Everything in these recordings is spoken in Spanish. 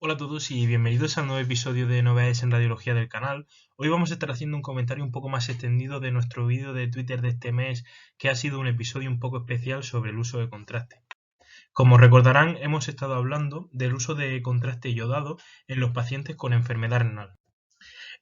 Hola a todos y bienvenidos al nuevo episodio de Novedades en Radiología del canal. Hoy vamos a estar haciendo un comentario un poco más extendido de nuestro vídeo de Twitter de este mes, que ha sido un episodio un poco especial sobre el uso de contraste. Como recordarán, hemos estado hablando del uso de contraste iodado en los pacientes con enfermedad renal.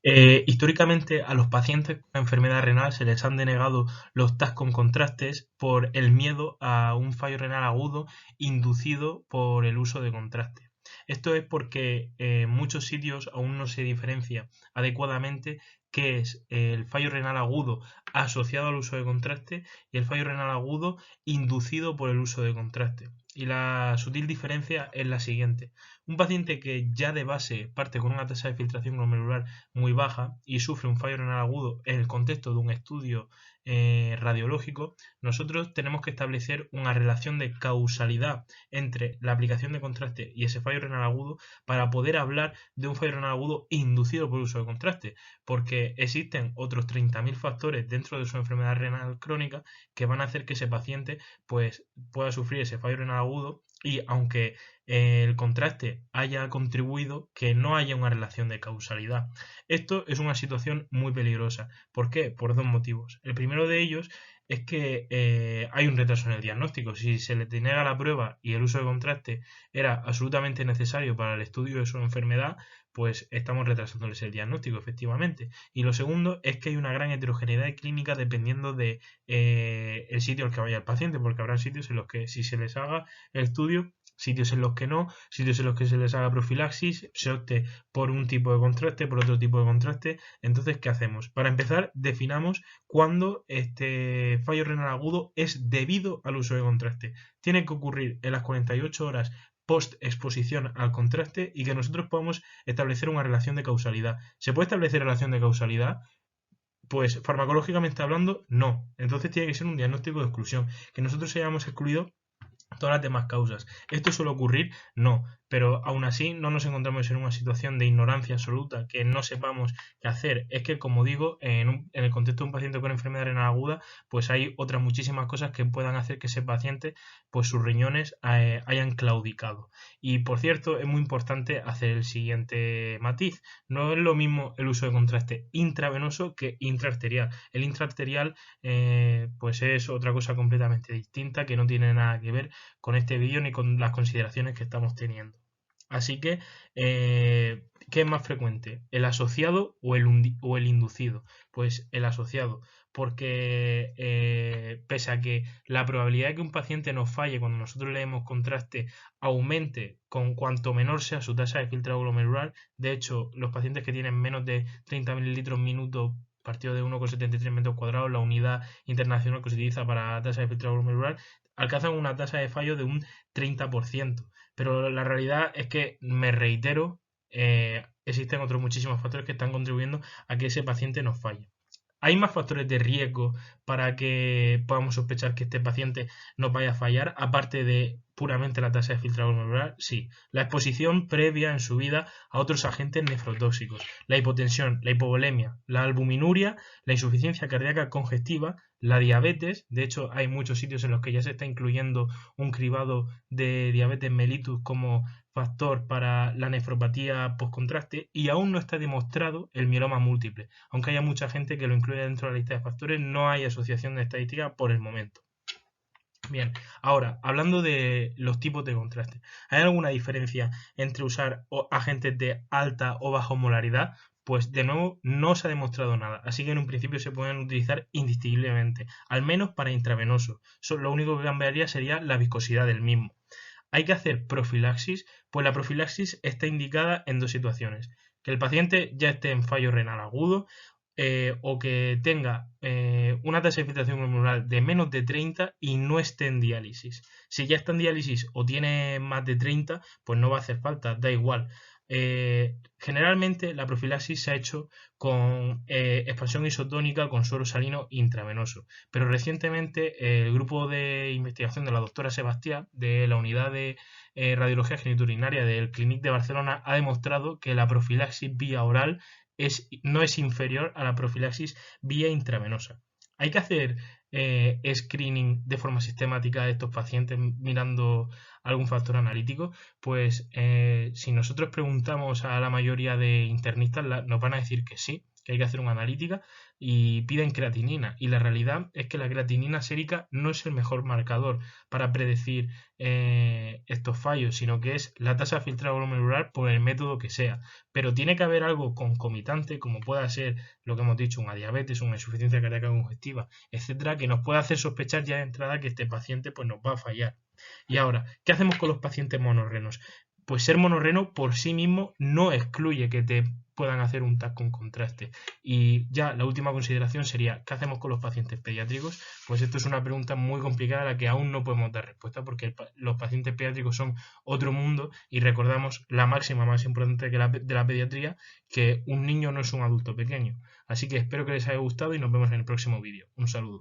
Históricamente a los pacientes con enfermedad renal se les han denegado los TAC con contrastes por el miedo a un fallo renal agudo inducido por el uso de contraste. Esto es porque en muchos sitios aún no se diferencia adecuadamente qué es el fallo renal agudo asociado al uso de contraste y el fallo renal agudo inducido por el uso de contraste. Y la sutil diferencia es la siguiente. Un paciente que ya de base parte con una tasa de filtración glomerular muy baja y sufre un fallo renal agudo en el contexto de un estudio radiológico, nosotros tenemos que establecer una relación de causalidad entre la aplicación de contraste y ese fallo renal agudo para poder hablar de un fallo renal agudo inducido por el uso de contraste, porque existen otros 30.000 factores dentro de su enfermedad renal crónica que van a hacer que ese paciente pues, pueda sufrir ese fallo renal agudo y aunque el contraste haya contribuido, que no haya una relación de causalidad. Esto es una situación muy peligrosa. ¿Por qué? Por dos motivos. El primero de ellos es que hay un retraso en el diagnóstico. Si se le denega la prueba y el uso de contraste era absolutamente necesario para el estudio de su enfermedad, pues estamos retrasándoles el diagnóstico, efectivamente. Y lo segundo es que hay una gran heterogeneidad clínica dependiendo de el sitio al que vaya el paciente, porque habrá sitios en los que si se les haga el estudio, sitios en los que no, sitios en los que se les haga profilaxis, se opte por un tipo de contraste, por otro tipo de contraste. Entonces, ¿qué hacemos? Para empezar, definamos cuándo este fallo renal agudo es debido al uso de contraste. Tiene que ocurrir en las 48 horas post exposición al contraste y que nosotros podamos establecer una relación de causalidad. ¿Se puede establecer relación de causalidad? Pues farmacológicamente hablando, no. Entonces tiene que ser un diagnóstico de exclusión. Que nosotros hayamos excluido todas las demás causas. ¿Esto suele ocurrir? No, pero aún así no nos encontramos en una situación de ignorancia absoluta, que no sepamos qué hacer. Es que, como digo, en el contexto de un paciente con enfermedad renal aguda, pues hay otras muchísimas cosas que puedan hacer que ese paciente, pues sus riñones hayan claudicado. Y por cierto, es muy importante hacer el siguiente matiz. No es lo mismo el uso de contraste intravenoso que intraarterial. El intraarterial pues es otra cosa completamente distinta que no tiene nada que ver con este vídeo ni con las consideraciones que estamos teniendo. Así que, ¿qué es más frecuente? ¿El asociado o el inducido? Pues el asociado, porque pese a que la probabilidad de que un paciente nos falle cuando nosotros le demos contraste aumente con cuanto menor sea su tasa de filtrado glomerular, de hecho, los pacientes que tienen menos de 30 mililitros minuto partido de 1,73 metros cuadrados, la unidad internacional que se utiliza para tasa de filtrado glomerular, alcanzan una tasa de fallo de un 30%. Pero la realidad es que, me reitero, existen otros muchísimos factores que están contribuyendo a que ese paciente nos falle. ¿Hay más factores de riesgo para que podamos sospechar que este paciente nos vaya a fallar, aparte de puramente la tasa de filtrado glomerular? Sí. La exposición previa en su vida a otros agentes nefrotóxicos, la hipotensión, la hipovolemia, la albuminuria, la insuficiencia cardíaca congestiva, la diabetes. De hecho, hay muchos sitios en los que ya se está incluyendo un cribado de diabetes mellitus como factor para la nefropatía postcontraste y aún no está demostrado el mieloma múltiple. Aunque haya mucha gente que lo incluye dentro de la lista de factores, no hay asociación de estadística por el momento. Bien, ahora, hablando de los tipos de contraste, ¿hay alguna diferencia entre usar agentes de alta o baja molaridad? Pues de nuevo no se ha demostrado nada, así que en un principio se pueden utilizar indistintamente, al menos para intravenoso. Lo único que cambiaría sería la viscosidad del mismo. ¿Hay que hacer profilaxis? Pues la profilaxis está indicada en dos situaciones. Que el paciente ya esté en fallo renal agudo o que tenga una tasa de filtración glomerular de menos de 30 y no esté en diálisis. Si ya está en diálisis o tiene más de 30, pues no va a hacer falta, da igual. Generalmente la profilaxis se ha hecho con expansión isotónica con suero salino intravenoso, pero recientemente el grupo de investigación de la doctora Sebastián de la unidad de radiología genitourinaria del Clínic de Barcelona ha demostrado que la profilaxis vía oral no es inferior a la profilaxis vía intravenosa. Hay que hacer screening de forma sistemática de estos pacientes mirando algún factor analítico, pues si nosotros preguntamos a la mayoría de internistas, nos van a decir que sí, que hay que hacer una analítica y piden creatinina. Y la realidad es que la creatinina sérica no es el mejor marcador para predecir estos fallos, sino que es la tasa de filtrado glomerular por el método que sea. Pero tiene que haber algo concomitante, como pueda ser lo que hemos dicho, una diabetes, una insuficiencia cardíaca congestiva, etcétera, que nos pueda hacer sospechar ya de entrada que este paciente pues, nos va a fallar. Y ahora, ¿qué hacemos con los pacientes monorrenos? Pues ser monorreno por sí mismo no excluye que te puedan hacer un TAC con contraste. Y ya la última consideración sería, ¿qué hacemos con los pacientes pediátricos? Pues esto es una pregunta muy complicada a la que aún no podemos dar respuesta porque los pacientes pediátricos son otro mundo y recordamos la máxima más importante de la pediatría, que un niño no es un adulto pequeño. Así que espero que les haya gustado y nos vemos en el próximo vídeo. Un saludo.